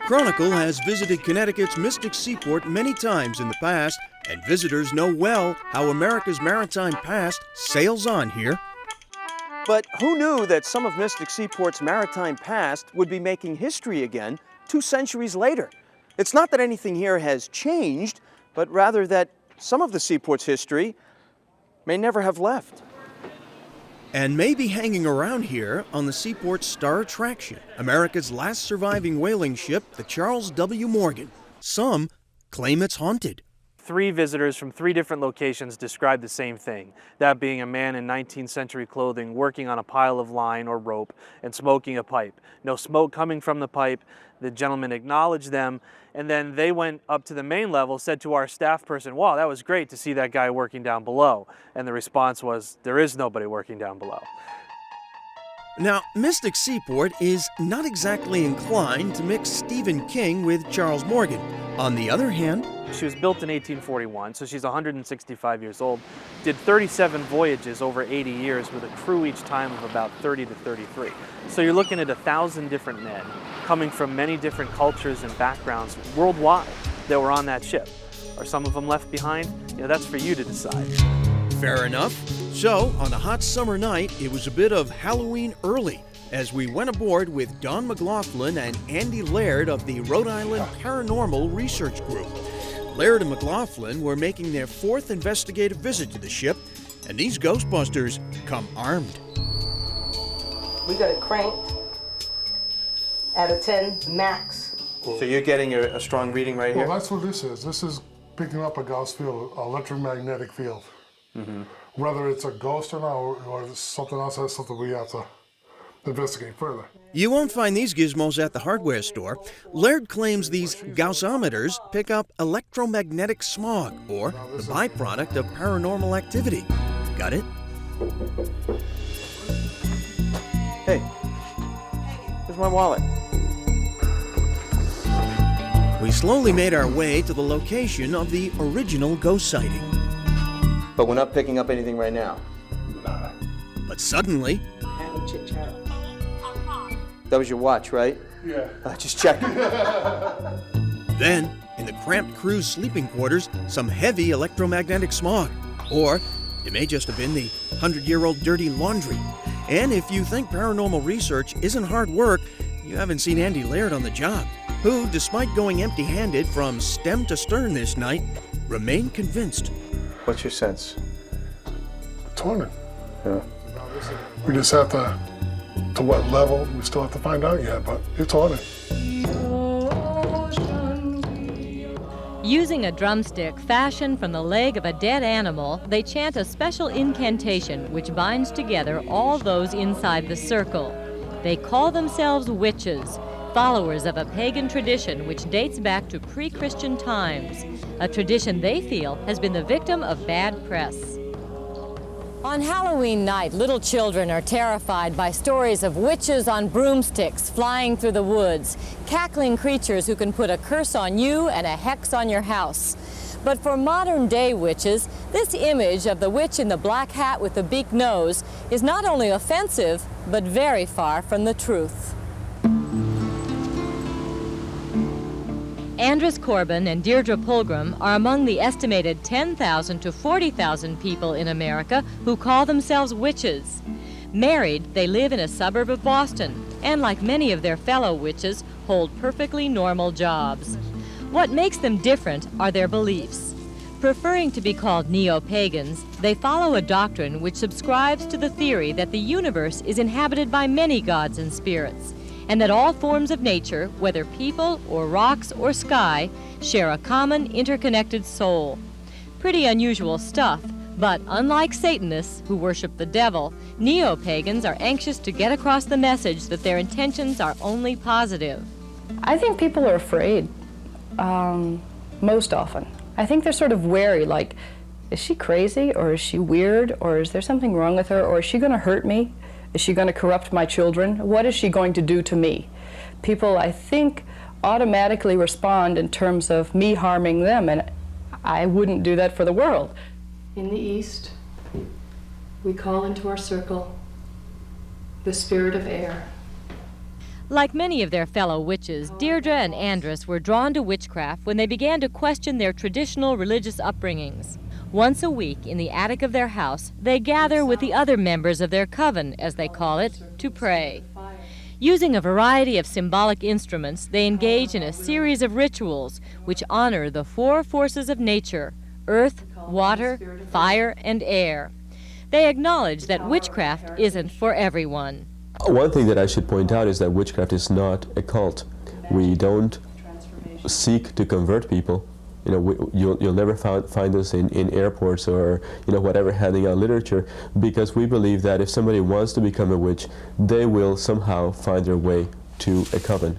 Chronicle has visited Connecticut's Mystic Seaport many times in the past, and visitors know well how America's maritime past sails on here. But who knew that some of Mystic Seaport's maritime past would be making history again 2 centuries later? It's not that anything here has changed, but rather that some of the seaport's history may never have left. And may be hanging around here on the seaport's star attraction, America's last surviving whaling ship, the Charles W. Morgan. Some claim it's haunted. 3 visitors from 3 different locations described the same thing, that being a man in 19th century clothing working on a pile of line or rope and smoking a pipe. No smoke coming from the pipe. The gentleman acknowledged them, and then they went up to the main level, said to our staff person, "Wow, that was great to see that guy working down below." And the response was, "There is nobody working down below." Now, Mystic Seaport is not exactly inclined to mix Stephen King with Charles Morgan. On the other hand, she was built in 1841, so she's 165 years old, did 37 voyages over 80 years with a crew each time of about 30 to 33. So you're looking at 1,000 different men coming from many different cultures and backgrounds worldwide that were on that ship. Are some of them left behind? You know, that's for you to decide. Fair enough. So, on a hot summer night, it was a bit of Halloween early as we went aboard with Don McLaughlin and Andy Laird of the Rhode Island Paranormal Research Group. Laird and McLaughlin were making their 4th investigative visit to the ship, and these Ghostbusters come armed. We got it cranked at a 10 max. So you're getting a strong reading right here? Well, that's what this is. This is picking up a Gauss field, electromagnetic field. Mm-hmm. Whether it's a ghost or not, or something else, that's something we have to investigate further. You won't find these gizmos at the hardware store. Laird claims these Gaussometers pick up electromagnetic smog, or the byproduct of paranormal activity. Got it? Hey, here's my wallet. We slowly made our way to the location of the original ghost sighting. But we're not picking up anything right now. Nah. But suddenly... Have a chit-chat. That was your watch, right? Yeah. Just checking. Then, in the cramped crew's sleeping quarters, some heavy electromagnetic smog. Or it may just have been the 100-year-old dirty laundry. And if you think paranormal research isn't hard work, you haven't seen Andy Laird on the job, who, despite going empty-handed from stem to stern this night, remained convinced. What's your sense? It's haunted. Yeah. We just have to what level, we still have to find out yet, but it's haunted. Using a drumstick fashioned from the leg of a dead animal, they chant a special incantation which binds together all those inside the circle. They call themselves witches, followers of a pagan tradition which dates back to pre-Christian times, a tradition they feel has been the victim of bad press. On Halloween night, little children are terrified by stories of witches on broomsticks flying through the woods, cackling creatures who can put a curse on you and a hex on your house. But for modern-day witches, this image of the witch in the black hat with the beak nose is not only offensive, but very far from the truth. Andrus Corbin and Deirdre Pilgrim are among the estimated 10,000 to 40,000 people in America who call themselves witches. Married, they live in a suburb of Boston, and like many of their fellow witches, hold perfectly normal jobs. What makes them different are their beliefs. Preferring to be called neo-pagans, they follow a doctrine which subscribes to the theory that the universe is inhabited by many gods and spirits, and that all forms of nature, whether people or rocks or sky, share a common interconnected soul. Pretty unusual stuff, but unlike Satanists who worship the devil, neo-pagans are anxious to get across the message that their intentions are only positive. I think people are afraid, most often. I think they're sort of wary, like, is she crazy, or is she weird, or is there something wrong with her, or is she going to hurt me? Is she going to corrupt my children? What is she going to do to me? People, I think, automatically respond in terms of me harming them, and I wouldn't do that for the world. In the East, we call into our circle the spirit of air. Like many of their fellow witches, Deirdre and Andress were drawn to witchcraft when they began to question their traditional religious upbringings. Once a week, in the attic of their house, they gather with the other members of their coven, as they call it, to pray. Using a variety of symbolic instruments, they engage in a series of rituals which honor the four forces of nature: earth, water, fire, and air. They acknowledge that witchcraft isn't for everyone. One thing that I should point out is that witchcraft is not a cult. We don't seek to convert people. You know, you'll never find us in airports or, you know, whatever, handing out literature, because we believe that if somebody wants to become a witch, they will somehow find their way to a coven.